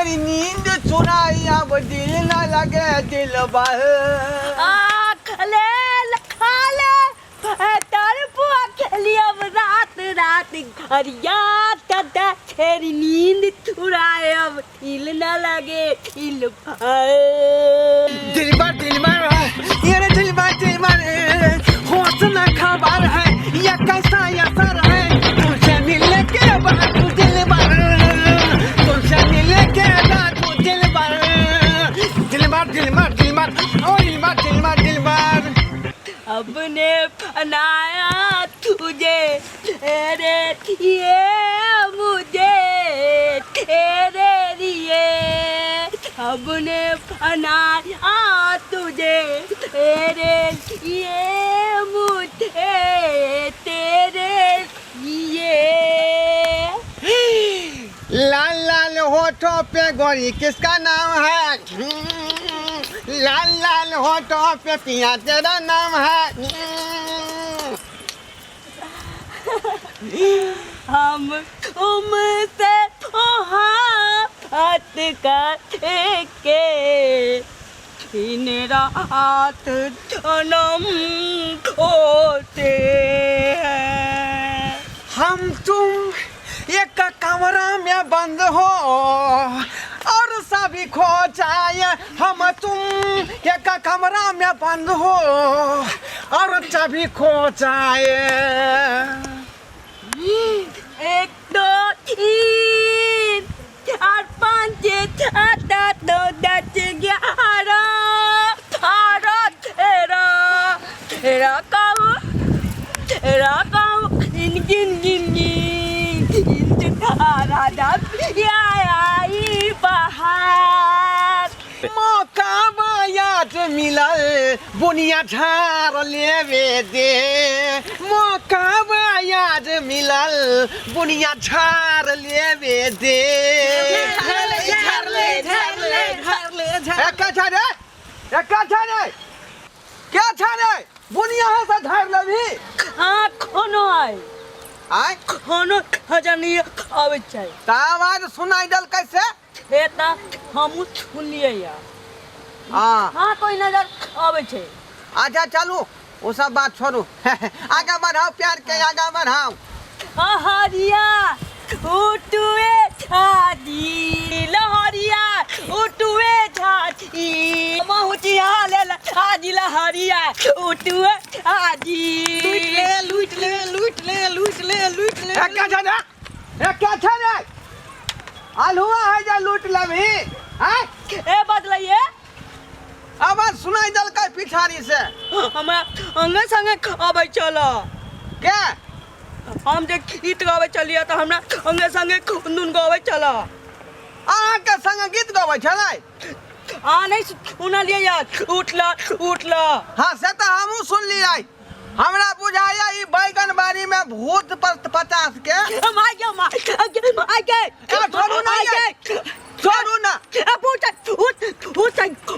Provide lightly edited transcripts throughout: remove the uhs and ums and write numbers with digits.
हमारी नींद चुराई अब दिल न लगे दिल बह रात घरिया तदा तेरी नींद चुराए अब दिल न लगे दिल दिलबर ये रे दिलबर होश न खबर है ये कैसा असर है तुझसे मिलने के बाद तू दिलबर तुझसे मिलने के बाद तू दिलबर अब ने बनाया तुझे तेरे लिए मुझे तेरे लिए अब ने बनाया तुझे तेरे लिए मुझे तेरे लिए। लाल लाल होठों पे गोरी किसका नाम है लाल लाल होठों पे पिया तेरा नाम है हम तुमसे मोहब्बत करके दिन रात जन्म होते हैं। हम तुम एक कमरा में बंद हो और सभी खो जाए हम तुम एक कमरा में बंद हो और सभी खो जाए 1 2 3 4 5 6 7 8 9 10 11 12 13 काम गिन गिन गिन गिन तारा आई बाहर मौका याद मिलल बुनिया झार लेवे दे मौका याद मिलल बुनिया झार लेवे दे क्या छाने बुनिया है से झार लेवी हाँ कोनो आय कोनो खजानी आवे चाहिए ता आवाज सुनाई दल कैसे हेता हम सुनिए यार हाँ हाँ कोई नजर आवे छे अच्छा चलो वो सब बात छोड़ो आगे बढ़ाओ प्यार के आगे बढ़ाओ हरिया उठुए छाजी लहरिया उठुए छाजी महुचिया ले छाजी लहरिया उठुए छाजी लूट ले क्या छाने हलुआ है जा लूट लभी हैं ए बदलाइए आवाज सुनाई दल का पिछाड़ी से हमरा अंगे संगे आवे चलो क्या हम जे गीत गावे चलिए तो हमरा अंगे संगे खुंदुन गावे चलो अहाँ के संग गीत गावे छलै नहीं सुना लिया यार उठ ला हाँ से तो हमहू सुन लिया हमरा बुझाया ई बैगन बाड़ी में भूत पर 50 के छोड़ू ना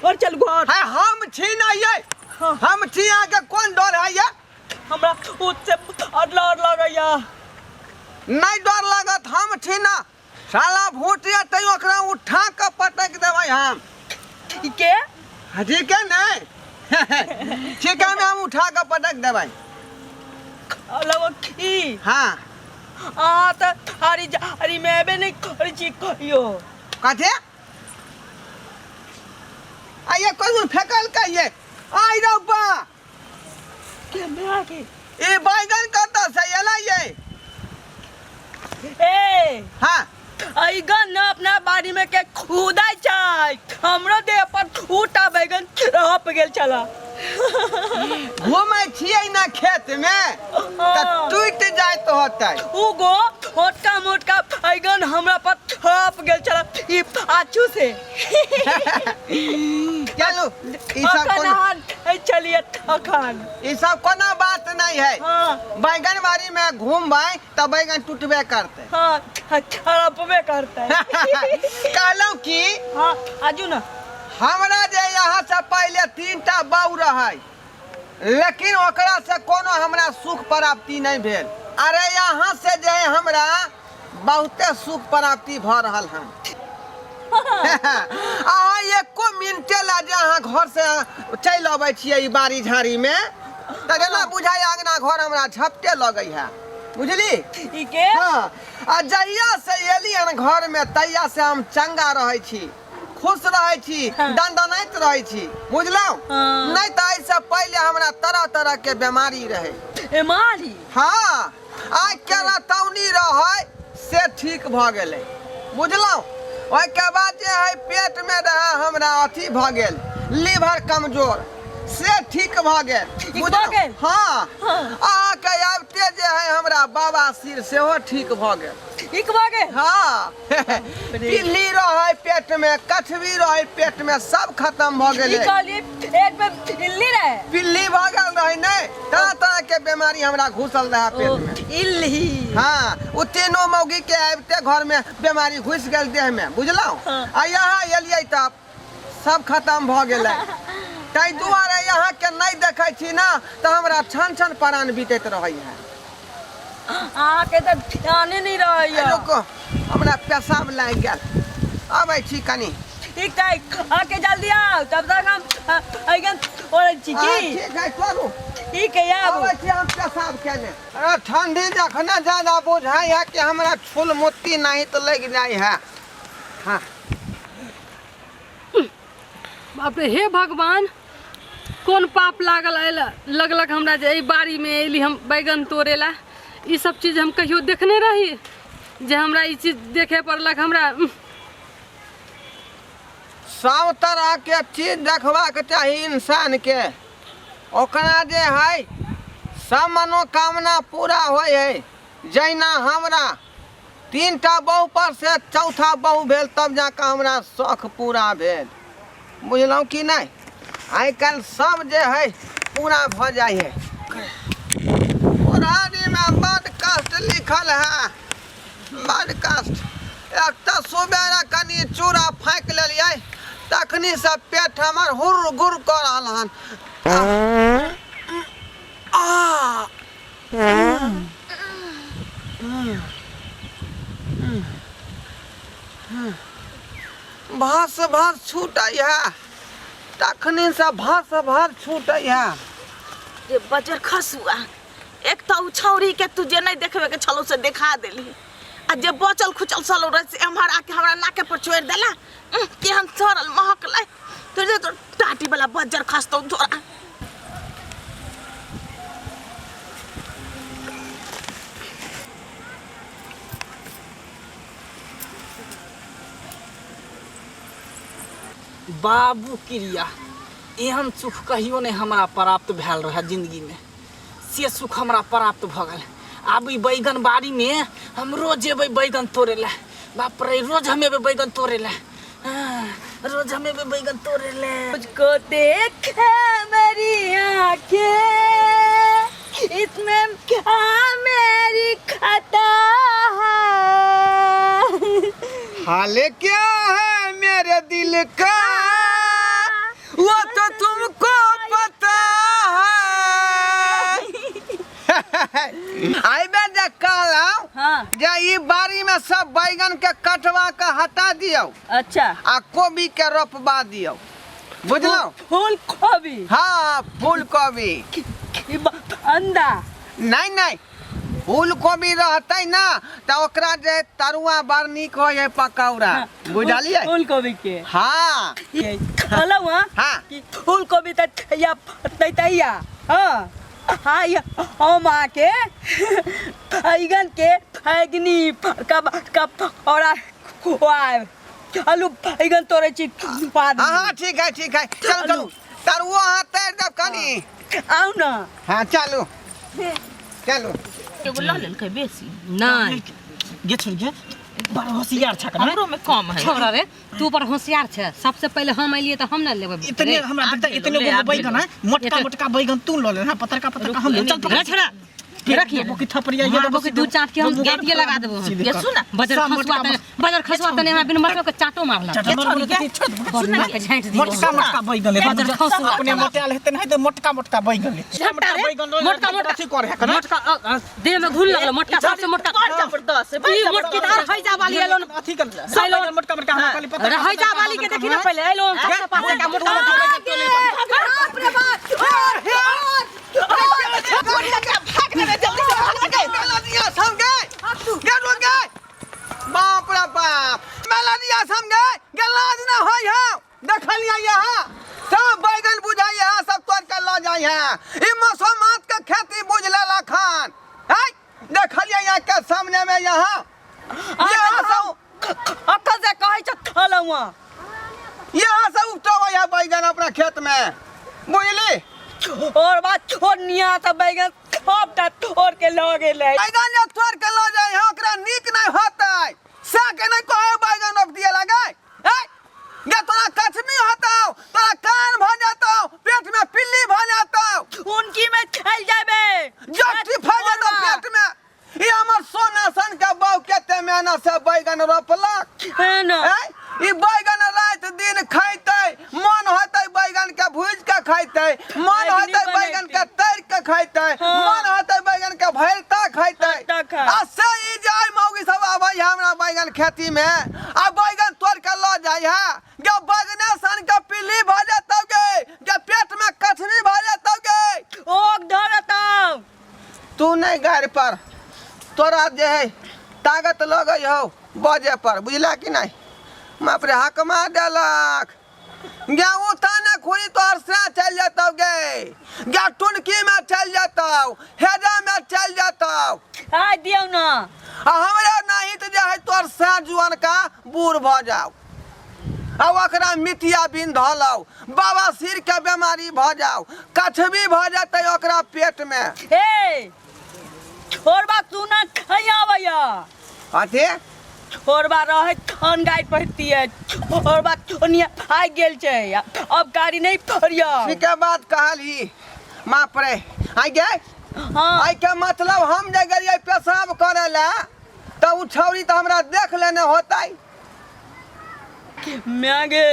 और चल घर है हम छी ना ये हम छी आगे कौन डर है ये हमरा उससे अडला गया नहीं डर लागत हम छी ना साला भूत या तई ओकरा उठा के पटक देबै हम के हजी के नहीं ठीक है हम उठा के पटक देबै लगो की हाँ तो हरी में बे नहीं करी छी कहियो कथे आये कोई फेकल का ये आई रब्बा के में आके ए बैगन कत से एला ये ए हाँ बैगन अपना बाड़ी में के खुदाई चाय हमरो देह पर फूटा बैगन रह गेल चला घूमे छियै ना खेत में त टूट जाए तो होतै उगो मोटका मोटका बैगन हमरा पर छप गेल चला ई पाछू से चलो ई सब कोन चलिए अखान ई सब कोना बात नहीं है हाँ बैगन बाड़ी में घूमबै त बैगन टूटबे करते हाँ छड़पबे करता है कहलौ की हाँ आजू ना हमरा जे यहाँ से पहले 3टा बाऊ रहे लेकिन ओकरा से कोनो हमरा सुख प्राप्ति नहीं भेल अरे यहाँ से जे हमरा बहुते सुख प्राप्ति भ रहल हन अहाँ एको मिनटे ला जे अहाँ घर से चलि अबै छियै ई बाड़ी झाड़ी में त जेना बुझाय अंगना घर हमरा झपटे लगै है बुझली ई के हाँ आ जहिया से एली हन घर में तहिया से हम चंगा रहै छी खुश रहै छी दनदनाइत रहै छी बुझलौ नहीं त ऐसे पहले हमरा तरह तरह के बीमारी रहे बीमारी हाँ आइ के रतौनी रहै से ठीक भ गेलै बुझलौ ओइ के बाद जे है पेट में रहे हमरा अथी भ गेल लीवर कमजोर से ठीक भ गेल बुझलौ हाँ अहाँ के आबते जे है हमरा बाबा सिर सेहो ठीक भ गेल ठीक भ गेल हाँ पिल्ली रहे पेट में कठवी रहे पेट में सब खत्म भ गेल ई कहली एक में पिल्ली रहे पिल्ली भ गेल रहे नहीं तरह तरह के बीमारी हमरा घुसल रहे पेट में इल्ली हाँ उ तीनों मौगी के आबते घर में बीमारी घुस गेल देह में बुझलौ आ यहाँ एलियै तब सब खत्म भ गेलै ताहि दुआरे यहाँ के नहीं देखै छी ना तो हमरा छन छन प्राण बीतैत रहै है अहाँ के तो ध्याने नहीं रहैया रुको हमरा पेशाब लागि गेल आबै छी कनी ठीक है आके जल्दी आओ तब तक हम अइगन ओरे छी की ठीक है चलू ठीक है आबू आबै छी हम पेशाब केने अरे ठंडी जखने ज्यादा बुझाइ है कि हमरा फूल मोती नहीं तो लग जाय है हाँ बाप रे हे भगवान कौन पाप लागल लगलक हमरा जे ई बाड़ी में एली हम बैगन तोड़े ला ई सब चीज हम कहियो देखने रही जे हमरा ई चीज देखे पड़लक हमरा सब तरह के चीज देखबाक चाही इंसान के ओकरा जे है सब मनोकामना पूरा होय है जहिना हमरा 3टा बहू पर से चौथा बहू भेल तब जाके हमरा शौक पूरा भेल बुझलौ कि नहीं आइ काल्हि सब जे है पूरा भ जाय है पुरानी में बड़ कष्ट लिखल है बड़ कष्ट एक तो सुबेरे कनी चूड़ा फाँक लेलियै तखनी से पेट हमर हुर गुर कर रहल हन भास भास छूटै है तखनी से भास भास छूटै है रे बजर खसुआ एक तो उ छौरी के तू जे नहीं देखबे के छलो से देखा देली आ जे बचल खुचल सलो रे से एम्हर आके हमरा नाके पर छोड़ देला केहन सरल महकलै तो टाटी वाला बजर खसतो तोरा बाबू क्रिया एहन सुख कहियो नहीं हमरा प्राप्त भेल रहा जिंदगी में से सुख हमरा प्राप्त भ गेल आब ई बैगन बाड़ी में हम रोज जेबै बैगन तोड़े ला बाप रे रोज हम एबै बैगन तोड़े ला रोज हम एबै बैगन तोड़े ला मुझको देखे मेरी आंखें इसमें क्या मेरी खता है हाल क्या है मेरे दिल का वो तो तुमको पता है आई बे जे कहलौ हाँ जे ई बाड़ी में सब बैगन के कटवा के हटा दियो अच्छा आ कोबी के रोपवा दियो बुझलौ फूल गोभी हाँ फूल कोबी अंडा नहीं नहीं फूल कोबी रहते ना तो ओकरा जे तरुआ बड़ नीक हो है पकौड़ा बुझलिए फूल गोभी के हाँ कहलौ हाँ कि फूल गोभी तैया तैया हाँ हाँ हम आके बैगन के फैगनी का पकौड़ा खुआए चलू बैगन तोड़े छी हाँ ठीक है चलो चलो तरुआ हाँ तैर दब कनी आओ ना हाँ चलो चलो एगो ल लेल के बेसी नहीं गे छोड़ गे बड़ होशियार छ कना हमरो में कम है छोड़ा रे तू पर होशियार छे सबसे पहले हम आइलिए तो हम ना लेबै इतने हमरा देखता इतने गो बैगन है मोटका मोटका बैगन तू ल ले हां पतरका पतरका हम ले चल पकड़ छोड़ा रखिए बाबू की थपड़िया ये बाबू के दू चाट के हम गेटिए लगा देबो ये सुन ना बजर खसवा तने हमरा बिन मतलब के चाटो मारला सुन ना झांट दी मोटका मोटका बैगन ले बजर खसवा अपने मोटे आले हेते नहीं तो मोटका मोटका बैगन ले झपटा रे मोटका मोटका ठीक करे है मोटका देह में घुल लगल मोटका सबसे मोटका और जबरदस्त है ई मोटकी धार हैजा वाली एलो अथी कर साइलो मोटका मोटका हमरा खाली पता अरे हैजा वाली के देखी ना पहले एलो सबसे पासे का मोटका बाप रे बाप भागने में जल्दी से भाग लगे मेलानिया समझे गेट हो गए बाप रे बाप मेलानिया समझे गलाज ना होई है देखलिया यहां सब बैगन बुझाई है सब तोड़ के ला जाई है ई मौसमात के खेती बुझ लेला खान है देखलिया यहां के सामने में यहां सब अक्कल से कहै छ खलवा यहां से उठो है बैगन अपना खेत में बुझली और बात छोड़निया त बैगन सबटा तोड़ के ल गेलै बैगन जे तोड़ के ला जाई है ओकरा नीक नहीं होतै से के नहीं कहे बैगन रोप दिए लगे है ये तोरा कचमी होतौ तोरा कान भ जातौ पेट में पिल्ली भ जातौ उनकी में चल जाबे जट्टी भ जातौ पेट में ई हमर सोना सन के बहु केते मेहनत से बैगन रोपलक है ना है ई बैगन रात दिन खैतै मन होतै बैगन के भूज के खैतै मन होतै बैगन के तैर के खैतै मन होतै बैगन के भरता खैतै आ से ई जाय मौगी सब आबै हमरा बैगन खेती में आ बैगन तोड़ के ल जाय है गे बैगने सन के पिल्ली भ जातौ गे पेट में कठनी भ जातौ गे ओक धरतौ तू नहीं गाड़ पर तोरा जे है ताकत लगै हो बजे पर बुझला कि नहीं बाप रे हक मार देलक गे उठाने खुरी तोर से चल जातौ गे टुनकी में चल जातौ हेजा में चल जातौ आ दियौ ना आ हमरे नहीं तो जे है तोर से जुआन का बूढ़ भ जाओ आ ओकरा मिथिया बिन धलौ बाबा सिर के बीमारी भ जाओ कछबी भ जातै ओकरा पेट में हे छोरबा तू ना खैयावैया अथी छोरबा रहे खन गाय पहती है छोरबा छोनिया भाग गेल छै अब गाड़ी नहीं फरिया ठीक है बात कहली माँ परे आई गे हां आई के मतलब हम जे गेलिए पेशाब करे ला तो उ छौरी तो हमरा देख लेने होतै मागे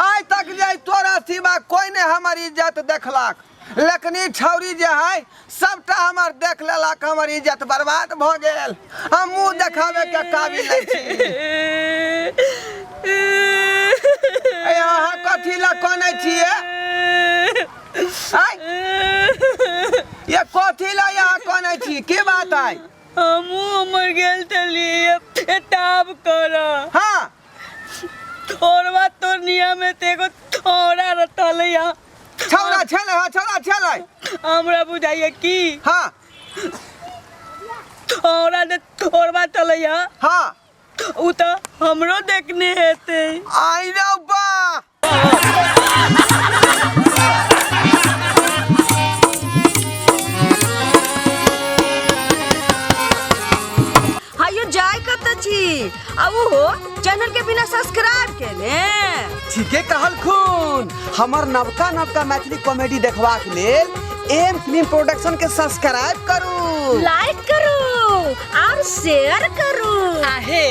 आज तक जे तोरा सिवा कोई ने हमर इज्जत देखलक लेकिन ई छौरी जे है सबटा हमर देख लेलक हमर इज्जत बर्बाद भ गेल हम मुंह देखावे के काबिल नहीं छी ए अहाँ कथी ला कोने छिए आई ये कथी ला यहाँ कोने छी की बात है हमू मर गेल तलिए पेटाब कर हां छोरबा तो नियम तेको थोड़ा रटलैया छौरा छले हमरा बुझाइए की हां थोड़ा ने छोरबा चलैया हां उ तो हमरो देखने हेते आई रे बा हायो जाय कत छी अब हो चैनल के बिना सब्सक्राइब केले ठीके कहल खून हमर नवका मैथिली कॉमेडी देखबाक लेल एम फिल्म प्रोडक्शन के सब्सक्राइब करू लाइक करू और शेयर करू आहे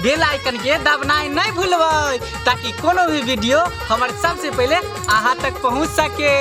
बेल आइकन के दबनाई नहीं भूलबै ताकि कोनो भी वीडियो हमारे सबसे पहले अहाँ तक पहुंच सके।